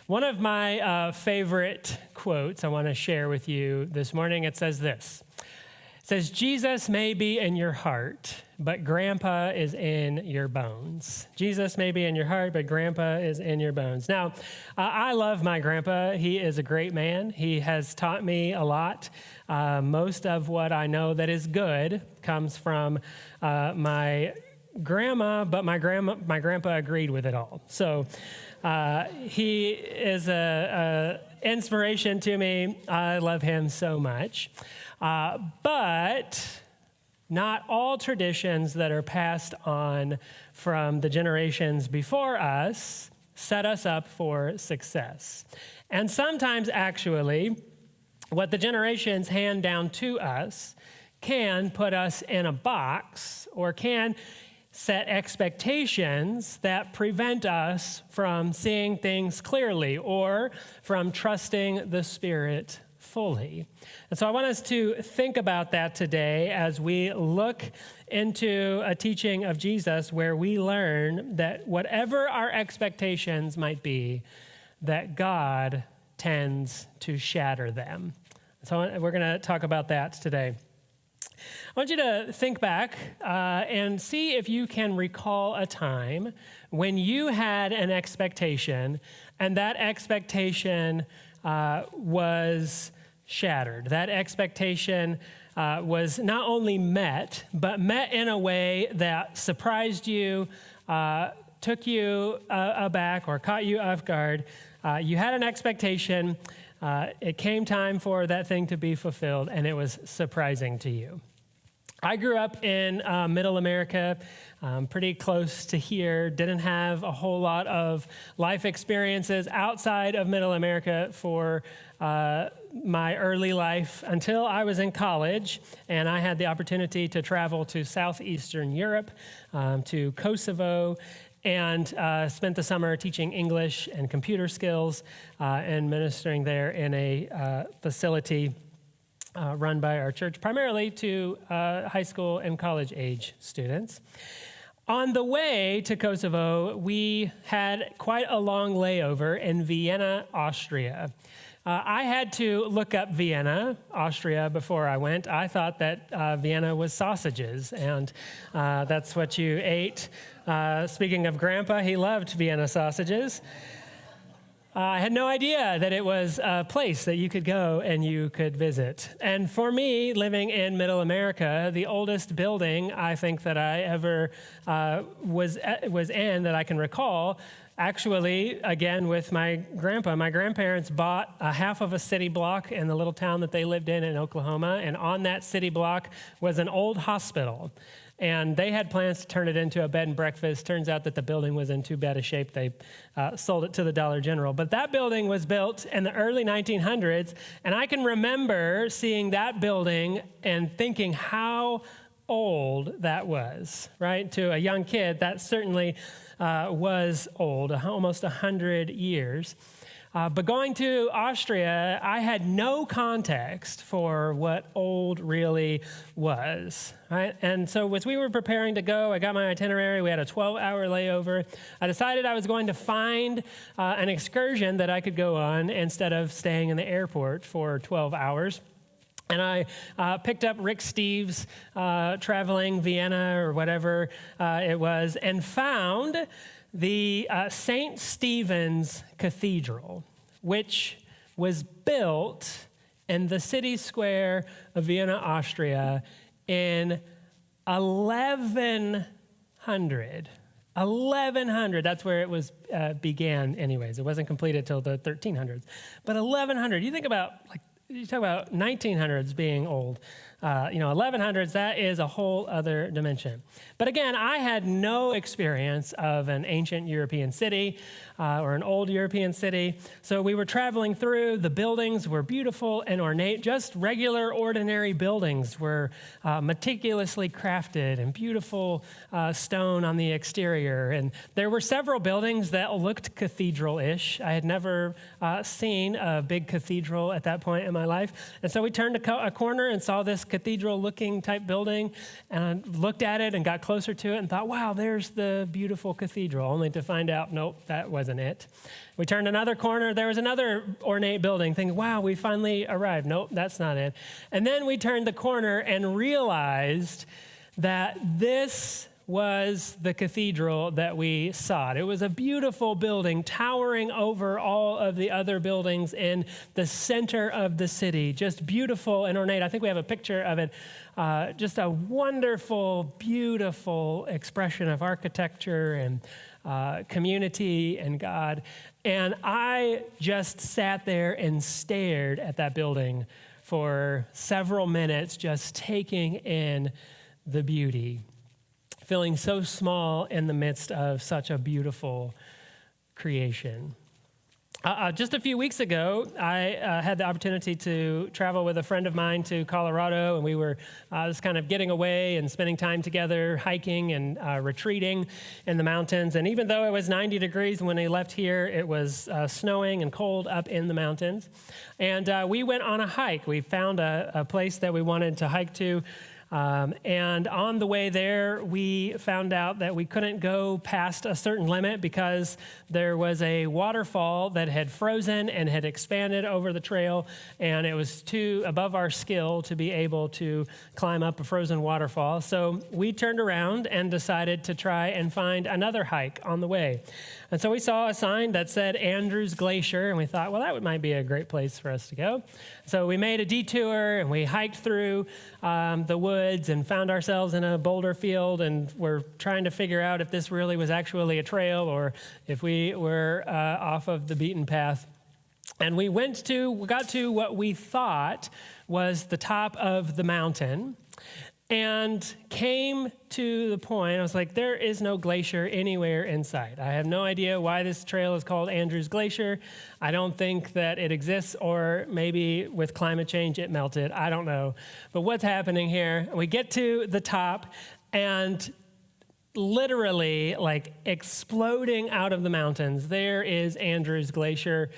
One of my favorite quotes I want to share with you this morning, it says this. It says, Jesus may be in your heart, but grandpa is in your bones. Jesus may be in your heart, but grandpa is in your bones. Now, I love my grandpa. He is a great man. He has taught me a lot. Most of what I know that is good comes from my grandma, but my grandpa agreed with it all. So he is a inspiration to me. I love him so much. But not all traditions that are passed on from the generations before us set us up for success. And sometimes, actually, what the generations hand down to us can put us in a box or can set expectations that prevent us from seeing things clearly or from trusting the Spirit fully. And so I want us to think about that today as we look into a teaching of Jesus where we learn that whatever our expectations might be, that God tends to shatter them. So we're going to talk about that today. I want you to think back and see if you can recall a time when you had an expectation and that expectation was shattered. That expectation was not only met, but met in a way that surprised you, took you aback, or caught you off guard. You had an expectation. It came time for that thing to be fulfilled, and it was surprising to you. I grew up in Middle America, pretty close to here. Didn't have a whole lot of life experiences outside of Middle America for my early life until I was in college, and I had the opportunity to travel to southeastern Europe, to Kosovo, and spent the summer teaching English and computer skills and ministering there in a facility run by our church, primarily to high school and college age students. On the way to Kosovo, we had quite a long layover in Vienna, Austria. I had to look up Vienna, Austria, before I went. I thought that Vienna was sausages, and that's what you ate. Speaking of Grandpa, he loved Vienna sausages. I had no idea that it was a place that you could go and you could visit. And for me, living in Middle America, the oldest building I think that I ever was in that I can recall, actually, again, with my grandpa. My grandparents bought a half of a city block in the little town that they lived in Oklahoma, and on that city block was an old hospital. And they had plans to turn it into a bed and breakfast. Turns out that the building was in too bad a shape. They sold it to the Dollar General. But that building was built in the early 1900s, and I can remember seeing that building and thinking how old that was, right? To a young kid, that certainly was old, almost 100 years. But going to Austria, I had no context for what old really was, right? And so as we were preparing to go, I got my itinerary. We had a 12-hour layover. I decided I was going to find an excursion that I could go on instead of staying in the airport for 12 hours. And I picked up Rick Steves' Traveling Vienna or whatever it was, and found the St. Stephen's Cathedral, which was built in the city square of Vienna, Austria in 1100. 1100, that's where it was began anyways. It wasn't completed till the 1300s. But 1100, you talk about 1900s being old. 1100s, that is a whole other dimension. But again, I had no experience of an ancient European city or an old European city. So we were traveling through. The buildings were beautiful and ornate. Just regular, ordinary buildings were meticulously crafted and beautiful stone on the exterior. And there were several buildings that looked cathedral-ish. I had never seen a big cathedral at that point in my life. And so we turned a corner and saw this cathedral-looking type building, and I looked at it and got closer to it and thought, wow, there's the beautiful cathedral, only to find out, nope, that wasn't it. We turned another corner, there was another ornate building, thinking, wow, we finally arrived. Nope, that's not it. And then we turned the corner and realized that this was the cathedral that we sought. It was a beautiful building towering over all of the other buildings in the center of the city, just beautiful and ornate. I think we have a picture of it. Just a wonderful, beautiful expression of architecture and community and God. And I just sat there and stared at that building for several minutes, just taking in the beauty, feeling so small in the midst of such a beautiful creation. Just a few weeks ago, I had the opportunity to travel with a friend of mine to Colorado, and we were just kind of getting away and spending time together, hiking and retreating in the mountains. And even though it was 90 degrees when we left here, it was snowing and cold up in the mountains. And we went on a hike. We found a place that we wanted to hike to. And on the way there, we found out that we couldn't go past a certain limit because there was a waterfall that had frozen and had expanded over the trail, and it was too above our skill to be able to climb up a frozen waterfall. So we turned around and decided to try and find another hike on the way. And so we saw a sign that said Andrews Glacier, and we thought, well, that might be a great place for us to go. So we made a detour, and we hiked through the woods and found ourselves in a boulder field, and we're trying to figure out if this really was actually a trail or if we were off of the beaten path. And we got to what we thought was the top of the mountain, and came to the point, I was like, there is no glacier anywhere in sight. I have no idea why this trail is called Andrews Glacier. I don't think that it exists, or maybe with climate change it melted. I don't know. But what's happening here? We get to the top, and literally, like exploding out of the mountains, there is Andrews Glacier.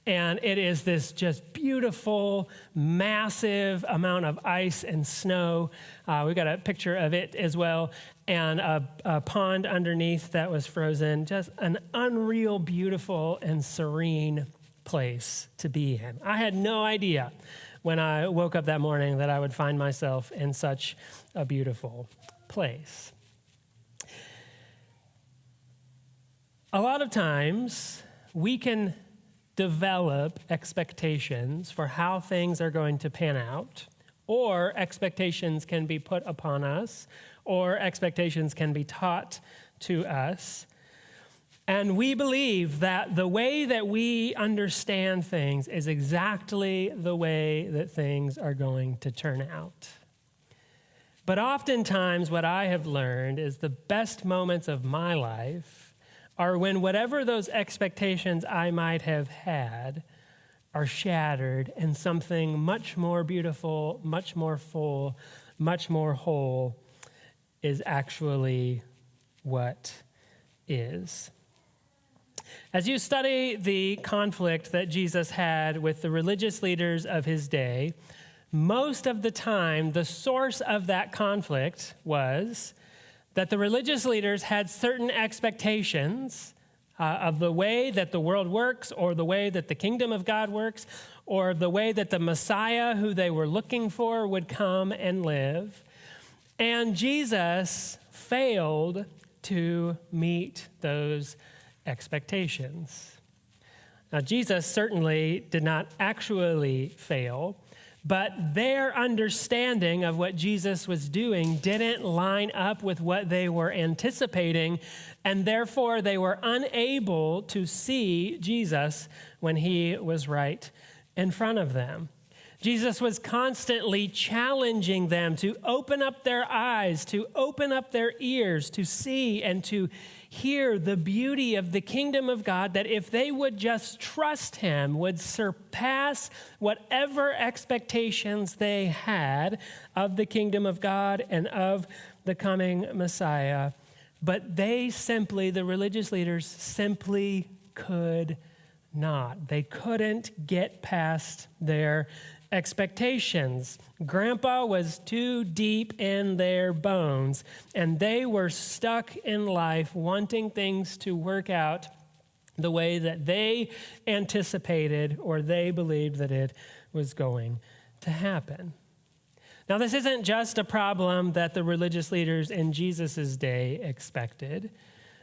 And it is this just beautiful, massive amount of ice and snow. We got a picture of it as well. And a pond underneath that was frozen. Just an unreal, beautiful, and serene place to be in. I had no idea when I woke up that morning that I would find myself in such a beautiful place. A lot of times, we can develop expectations for how things are going to pan out, or expectations can be put upon us, or expectations can be taught to us. And we believe that the way that we understand things is exactly the way that things are going to turn out. But oftentimes what I have learned is the best moments of my life are when whatever those expectations I might have had are shattered and something much more beautiful, much more full, much more whole is actually what is. As you study the conflict that Jesus had with the religious leaders of his day, most of the time the source of that conflict was that the religious leaders had certain expectations of the way that the world works, or the way that the kingdom of God works, or the way that the Messiah who they were looking for would come and live. And Jesus failed to meet those expectations. Now, Jesus certainly did not actually fail, but their understanding of what Jesus was doing didn't line up with what they were anticipating, and therefore they were unable to see Jesus when he was right in front of them. Jesus was constantly challenging them to open up their eyes, to open up their ears, to see and to hear the beauty of the kingdom of God, that if they would just trust him, would surpass whatever expectations they had of the kingdom of God and of the coming Messiah. But they simply, the religious leaders, simply could not. They couldn't get past their expectations. Grandpa was too deep in their bones, and they were stuck in life wanting things to work out the way that they anticipated or they believed that it was going to happen. Now, this isn't just a problem that the religious leaders in Jesus' day expected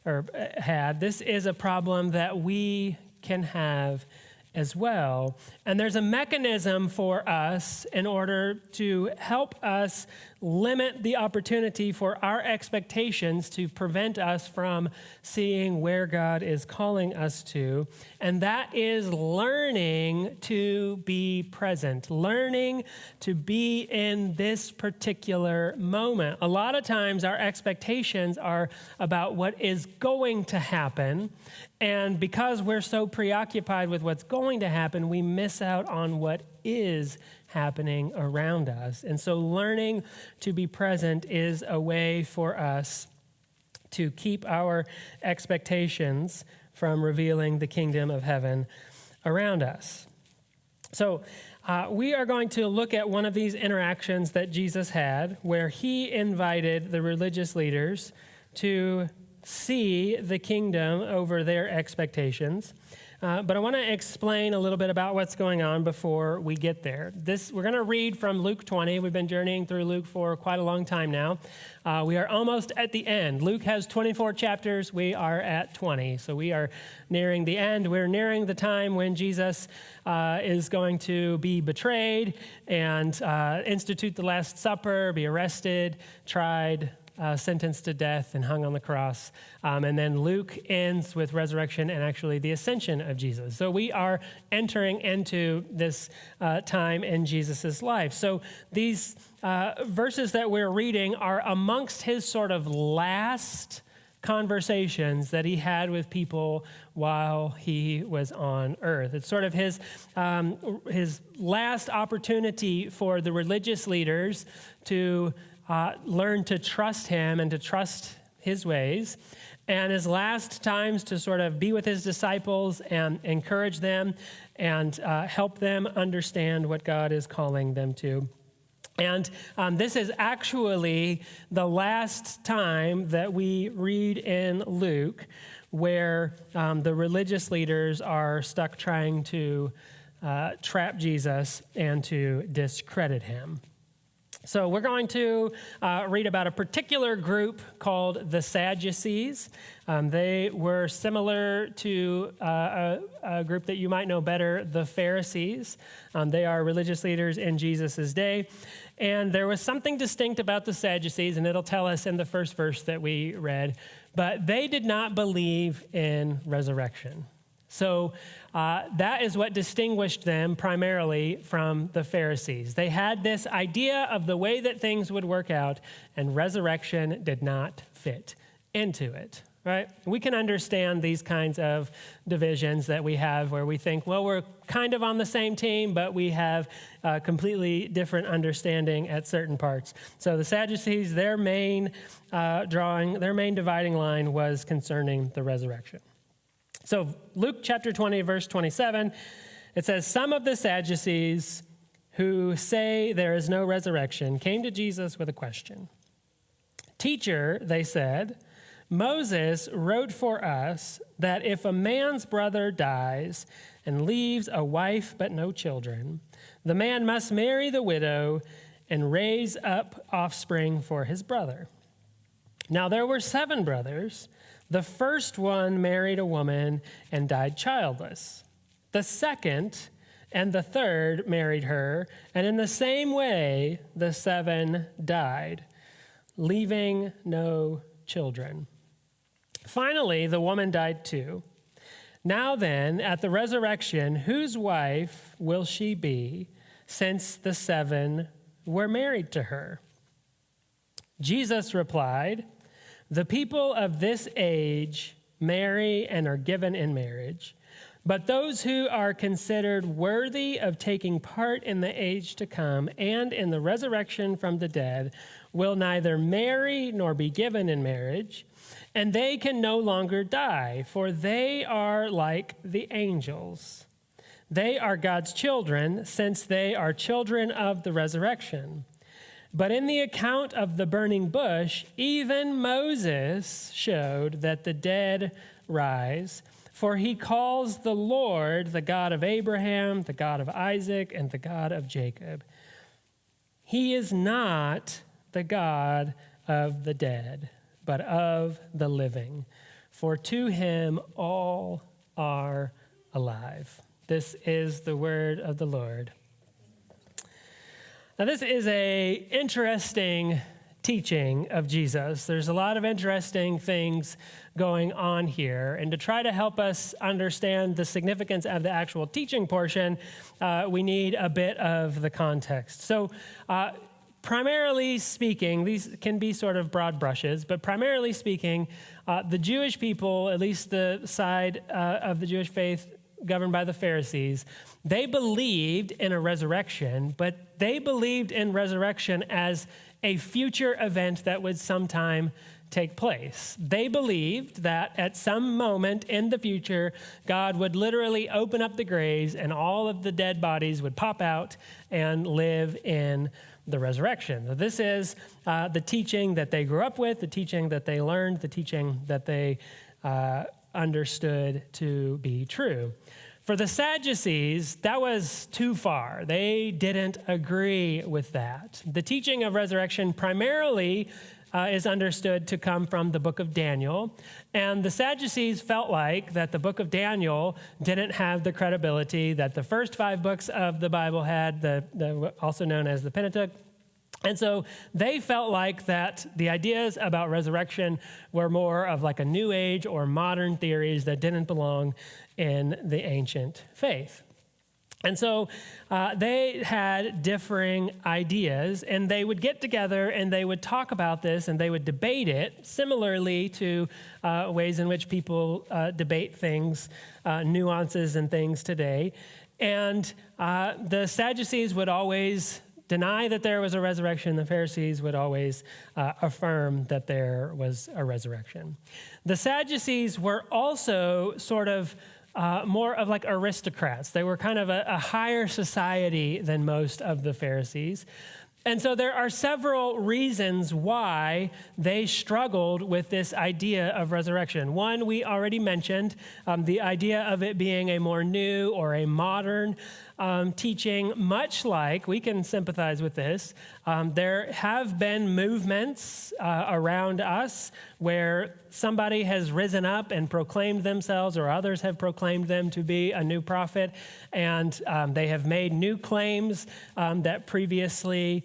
or had. This is a problem that we can have as well. And there's a mechanism for us in order to help us limit the opportunity for our expectations to prevent us from seeing where God is calling us to. And that is learning to be present, learning to be in this particular moment. A lot of times our expectations are about what is going to happen. And because we're so preoccupied with what's going to happen, we miss out on what is happening around us. And so learning to be present is a way for us to keep our expectations from revealing the kingdom of heaven around us. So we are going to look at one of these interactions that Jesus had where he invited the religious leaders to see the kingdom over their expectations. But I want to explain a little bit about what's going on before we get there. We're going to read from Luke 20. We've been journeying through Luke for quite a long time now. We are almost at the end. Luke has 24 chapters. We are at 20. So we are nearing the end. We're nearing the time when Jesus is going to be betrayed and institute the Last Supper, be arrested, tried, sentenced to death and hung on the cross. And then Luke ends with resurrection and actually the ascension of Jesus. So we are entering into this time in Jesus' life. So these verses that we're reading are amongst his sort of last conversations that he had with people while he was on earth. It's sort of his last opportunity for the religious leaders to learn to trust him and to trust his ways, and his last times to sort of be with his disciples and encourage them and help them understand what God is calling them to. And this is actually the last time that we read in Luke where the religious leaders are stuck trying to trap Jesus and to discredit him. So we're going to read about a particular group called the Sadducees. They were similar to a group that you might know better, the Pharisees. They are religious leaders in Jesus' day. And there was something distinct about the Sadducees, and it'll tell us in the first verse that we read, but they did not believe in resurrection. So that is what distinguished them primarily from the Pharisees. They had this idea of the way that things would work out, and resurrection did not fit into it, right? We can understand these kinds of divisions that we have where we think, well, we're kind of on the same team, but we have a completely different understanding at certain parts. So the Sadducees, their main dividing line was concerning the resurrection. So Luke chapter 20, verse 27, it says, some of the Sadducees who say there is no resurrection came to Jesus with a question. Teacher, they said, Moses wrote for us that if a man's brother dies and leaves a wife but no children, the man must marry the widow and raise up offspring for his brother. Now there were 7 brothers. The first one married a woman and died childless. The second and the third married her, and in the same way, the 7 died, leaving no children. Finally, the woman died too. Now then, at the resurrection, whose wife will she be, since the 7 were married to her? Jesus replied, the people of this age marry and are given in marriage, but those who are considered worthy of taking part in the age to come and in the resurrection from the dead will neither marry nor be given in marriage, and they can no longer die, for they are like the angels. They are God's children, since they are children of the resurrection. But in the account of the burning bush, even Moses showed that the dead rise, for he calls the Lord the God of Abraham, the God of Isaac, and the God of Jacob. He is not the God of the dead, but of the living, for to him all are alive. This is the word of the Lord. Now, this is an interesting teaching of Jesus. There's a lot of interesting things going on here. And to try to help us understand the significance of the actual teaching portion, we need a bit of the context. So, primarily speaking, these can be sort of broad brushes, but primarily speaking, the Jewish people, at least the side of the Jewish faith governed by the Pharisees, they believed in a resurrection, but they believed in resurrection as a future event that would sometime take place. They believed that at some moment in the future, God would literally open up the graves and all of the dead bodies would pop out and live in the resurrection. So this is the teaching that they grew up with, the teaching that they learned, the teaching that they understood to be true. For the Sadducees, that was too far. They didn't agree with that. The teaching of resurrection primarily is understood to come from the book of Daniel. And the Sadducees felt like that the book of Daniel didn't have the credibility that the first 5 books of the Bible had, also known as the Pentateuch. And so they felt like that the ideas about resurrection were more of like a new age or modern theories that didn't belong in the ancient faith. And so they had differing ideas, and they would get together and they would talk about this and they would debate it, similarly to ways in which people debate things, nuances and things today. And the Sadducees would always deny that there was a resurrection. The Pharisees would always affirm that there was a resurrection. The Sadducees were also sort of more of like aristocrats. They were kind of a higher society than most of the Pharisees. And so there are several reasons why they struggled with this idea of resurrection. One, we already mentioned, the idea of it being a more new or a modern teaching, much like, we can sympathize with this, there have been movements around us where somebody has risen up and proclaimed themselves, or others have proclaimed them to be a new prophet, and they have made new claims that previously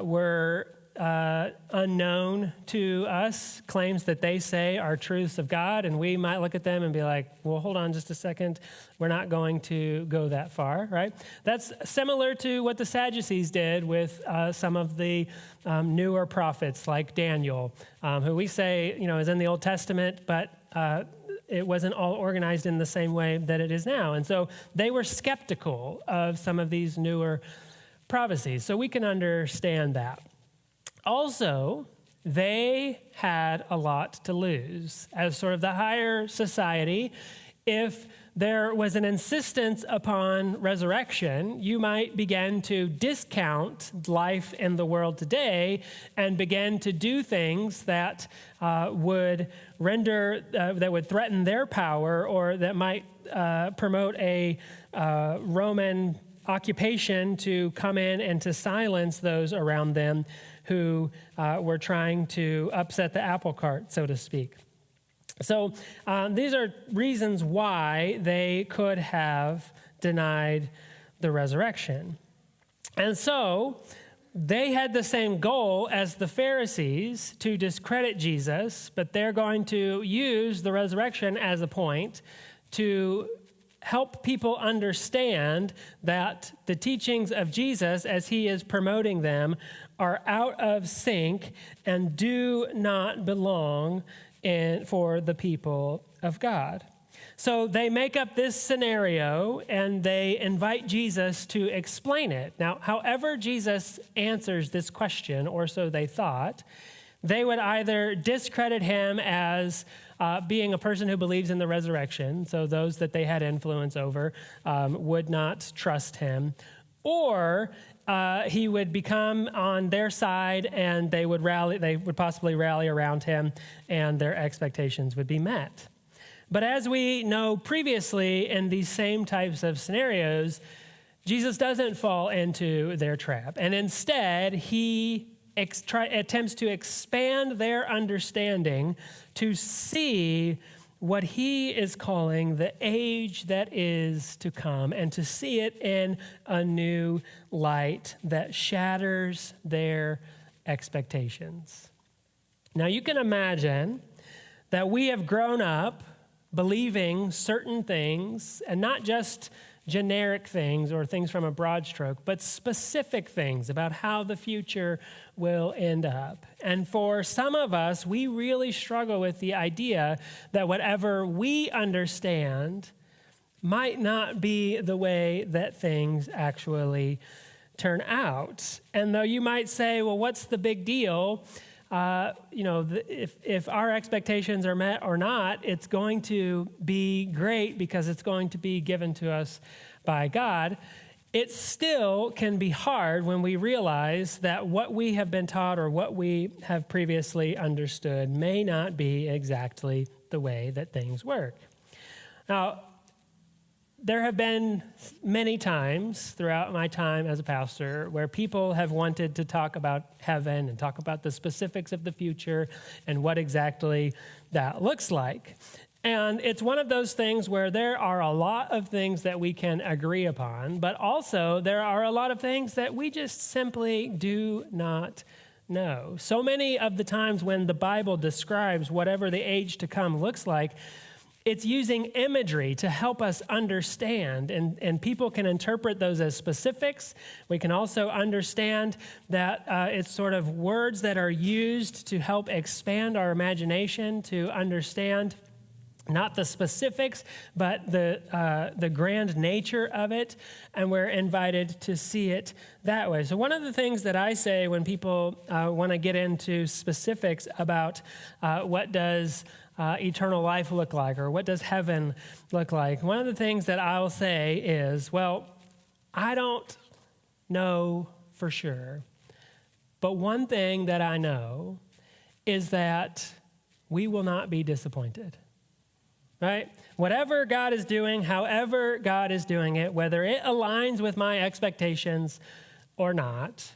were unknown to us, claims that they say are truths of God, and we might look at them and be like, well, hold on just a second, we're not going to go that far, right? That's similar to what the Sadducees did with some of the newer prophets like Daniel, who we say, is in the Old Testament, but it wasn't all organized in the same way that it is now. And so they were skeptical of some of these newer prophecies, so we can understand that. Also, they had a lot to lose. As sort of the higher society, if there was an insistence upon resurrection, you might begin to discount life in the world today and begin to do things that would threaten their power, or that might promote a Roman occupation to come in and to silence those around them who were trying to upset the apple cart, so to speak. So these are reasons why they could have denied the resurrection. And so they had the same goal as the Pharisees, to discredit Jesus, but they're going to use the resurrection as a point to help people understand that the teachings of Jesus, as he is promoting them, are out of sync and do not belong for the people of God. So they make up this scenario and they invite Jesus to explain it. Now, however Jesus answers this question, or so they thought, They would either discredit him as being a person who believes in the resurrection, so those that they had influence over would not trust him, or he would become on their side and they would possibly rally around him and their expectations would be met. But as we know previously in these same types of scenarios, Jesus doesn't fall into their trap. And instead, he attempts to expand their understanding to see what he is calling the age that is to come, and to see it in a new light that shatters their expectations. Now, you can imagine that we have grown up believing certain things, and not just generic things or things from a broad stroke, but specific things about how the future will end up. And for some of us, we really struggle with the idea that whatever we understand might not be the way that things actually turn out. And though you might say, well, what's the big deal? If our expectations are met or not, it's going to be great because it's going to be given to us by God. It still can be hard when we realize that what we have been taught or what we have previously understood may not be exactly the way that things work. Now, there have been many times throughout my time as a pastor where people have wanted to talk about heaven and talk about the specifics of the future and what exactly that looks like. And it's one of those things where there are a lot of things that we can agree upon, but also there are a lot of things that we just simply do not know. So many of the times when the Bible describes whatever the age to come looks like, it's using imagery to help us understand, and people can interpret those as specifics. We can also understand that it's sort of words that are used to help expand our imagination to understand not the specifics, but the grand nature of it, and we're invited to see it that way. So one of the things that I say when people want to get into specifics about what does eternal life look like, or what does heaven look like, one of the things that I'll say is, well, I don't know for sure, but one thing that I know is that we will not be disappointed, right? Whatever God is doing, however God is doing it, whether it aligns with my expectations or not,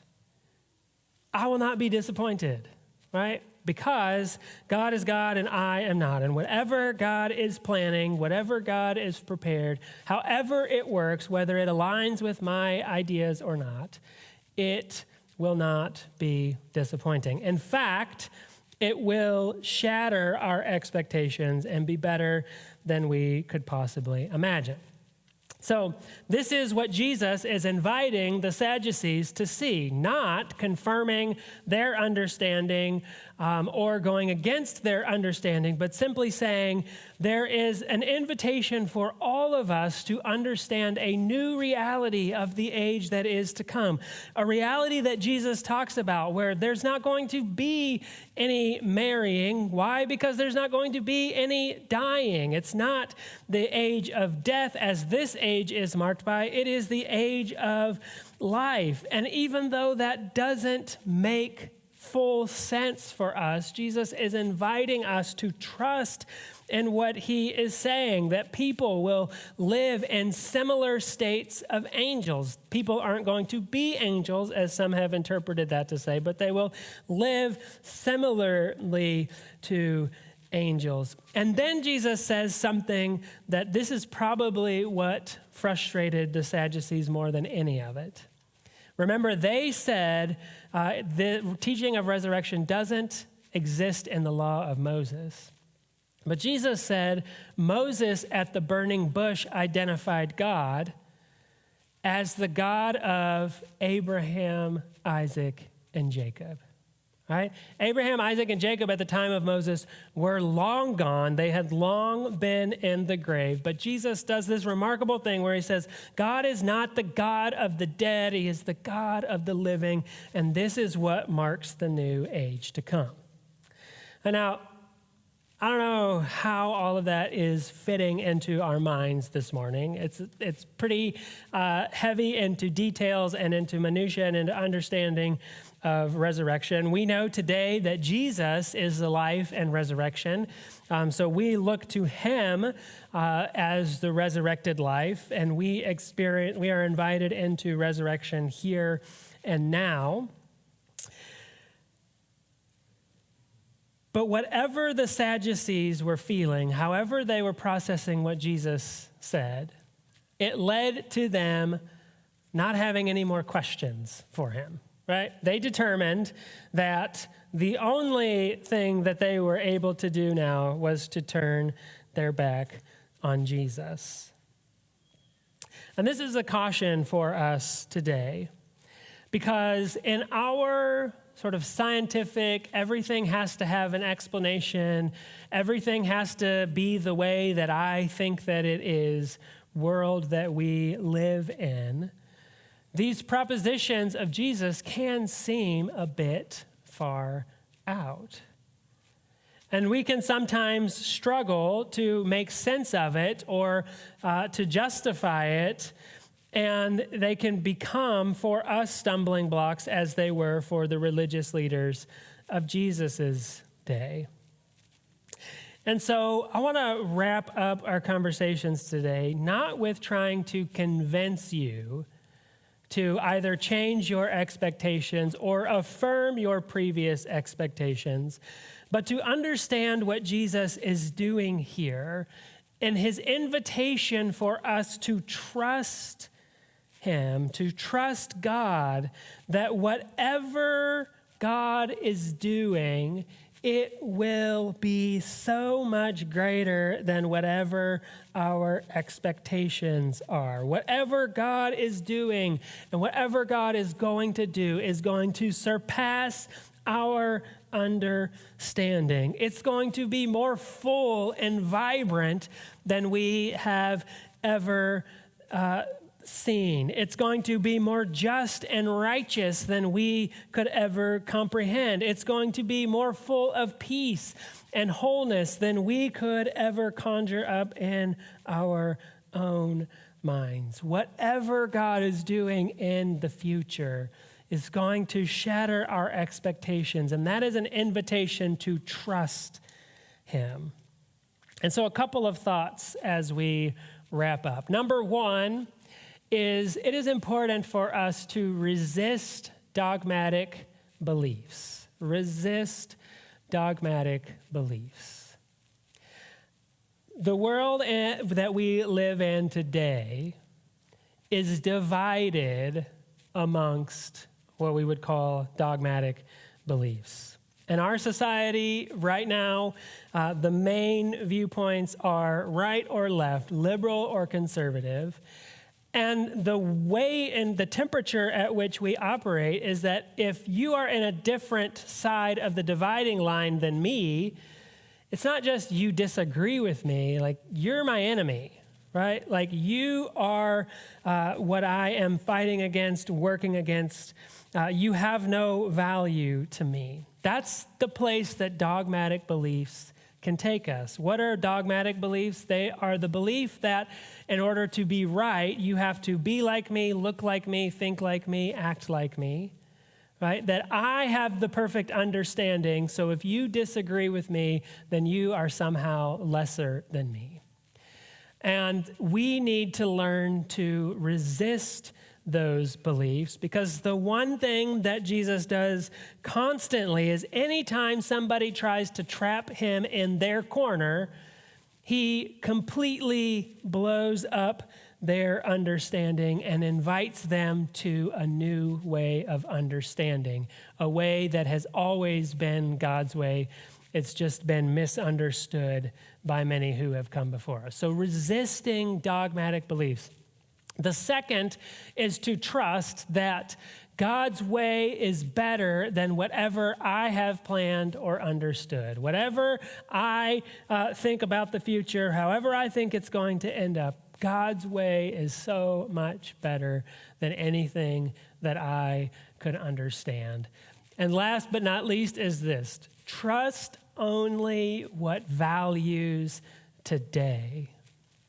I will not be disappointed, right? Because God is God and I am not. And whatever God is planning, whatever God is prepared, however it works, whether it aligns with my ideas or not, it will not be disappointing. In fact, it will shatter our expectations and be better than we could possibly imagine. So this is what Jesus is inviting the Sadducees to see, not confirming their understanding or going against their understanding, but simply saying there is an invitation for all of us to understand a new reality of the age that is to come, a reality that Jesus talks about where there's not going to be any marrying. Why? Because there's not going to be any dying. It's not the age of death as this age is marked by. It is the age of life. And even though that doesn't make full sense for us, Jesus is inviting us to trust in what he is saying, that people will live in similar states of angels. People aren't going to be angels, as some have interpreted that to say, but they will live similarly to angels. And then Jesus says something that this is probably what frustrated the Sadducees more than any of it. Remember, they said the teaching of resurrection doesn't exist in the law of Moses. But Jesus said Moses at the burning bush identified God as the God of Abraham, Isaac, and Jacob. Right? Abraham, Isaac, and Jacob at the time of Moses were long gone. They had long been in the grave. But Jesus does this remarkable thing where he says, God is not the God of the dead. He is the God of the living. And this is what marks the new age to come. And now, I don't know how all of that is fitting into our minds this morning. It's pretty heavy into details and into minutia and into understanding of resurrection. We know today that Jesus is the life and resurrection. So we look to him as the resurrected life, and we are invited into resurrection here and now. But whatever the Sadducees were feeling, however they were processing what Jesus said, it led to them not having any more questions for him, right? They determined that the only thing that they were able to do now was to turn their back on Jesus. And this is a caution for us today, because in our sort of scientific, everything has to have an explanation, everything has to be the way that I think that it is, world that we live in, these propositions of Jesus can seem a bit far out. And we can sometimes struggle to make sense of it or to justify it. And they can become, for us, stumbling blocks as they were for the religious leaders of Jesus's day. And so I want to wrap up our conversations today, not with trying to convince you to either change your expectations or affirm your previous expectations, but to understand what Jesus is doing here and his invitation for us to trust him, to trust God, that whatever God is doing, it will be so much greater than whatever our expectations are. Whatever God is doing and whatever God is going to do is going to surpass our understanding. It's going to be more full and vibrant than we have ever seen. It's going to be more just and righteous than we could ever comprehend. It's going to be more full of peace and wholeness than we could ever conjure up in our own minds. Whatever God is doing in the future is going to shatter our expectations, and that is an invitation to trust him. And so a couple of thoughts as we wrap up. Number one, it is important for us to resist dogmatic beliefs. Resist dogmatic beliefs. The world that we live in today is divided amongst what we would call dogmatic beliefs. In our society right now, the main viewpoints are right or left, liberal or conservative. And the way and the temperature at which we operate is that if you are in a different side of the dividing line than me, it's not just you disagree with me, like you're my enemy, right? Like you are what I am fighting against, working against. You have no value to me. That's the place that dogmatic beliefs can take us. What are dogmatic beliefs? They are the belief that in order to be right, you have to be like me, look like me, think like me, act like me, right? That I have the perfect understanding, so if you disagree with me, then you are somehow lesser than me. And we need to learn to resist those beliefs, because the one thing that Jesus does constantly is anytime somebody tries to trap him in their corner, he completely blows up their understanding and invites them to a new way of understanding, a way that has always been God's way. It's just been misunderstood by many who have come before us. So resisting dogmatic beliefs. The second is to trust that God's way is better than whatever I have planned or understood. Whatever I think about the future, however I think it's going to end up, God's way is so much better than anything that I could understand. And last but not least is this: trust only what values today.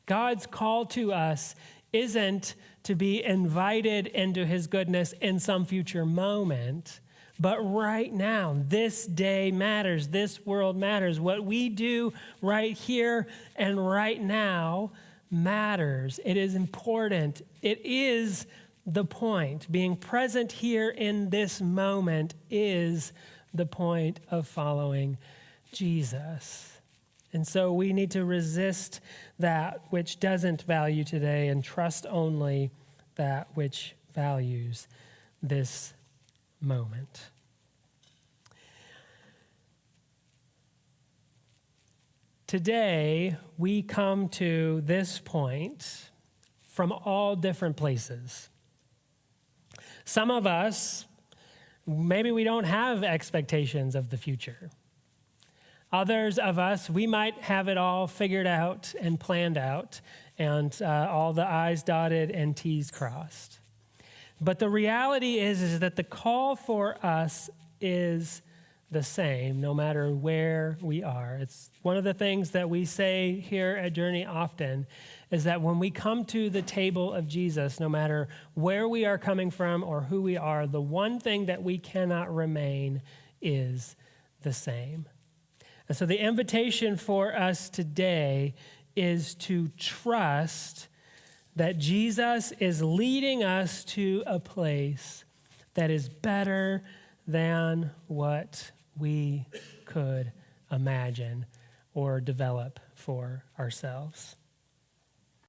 God's call to us isn't to be invited into his goodness in some future moment, but right now. This day matters. This world matters. What we do right here and right now matters. It is important. It is the point. Being present here in this moment is the point of following Jesus. And so we need to resist that which doesn't value today and trust only that which values this moment. Today, we come to this point from all different places. Some of us, maybe we don't have expectations of the future. Others of us, we might have it all figured out and planned out, and all the I's dotted and T's crossed. But the reality is that the call for us is the same, no matter where we are. It's one of the things that we say here at Journey often, is that when we come to the table of Jesus, no matter where we are coming from or who we are, the one thing that we cannot remain is the same. And so the invitation for us today is to trust that Jesus is leading us to a place that is better than what we could imagine or develop for ourselves.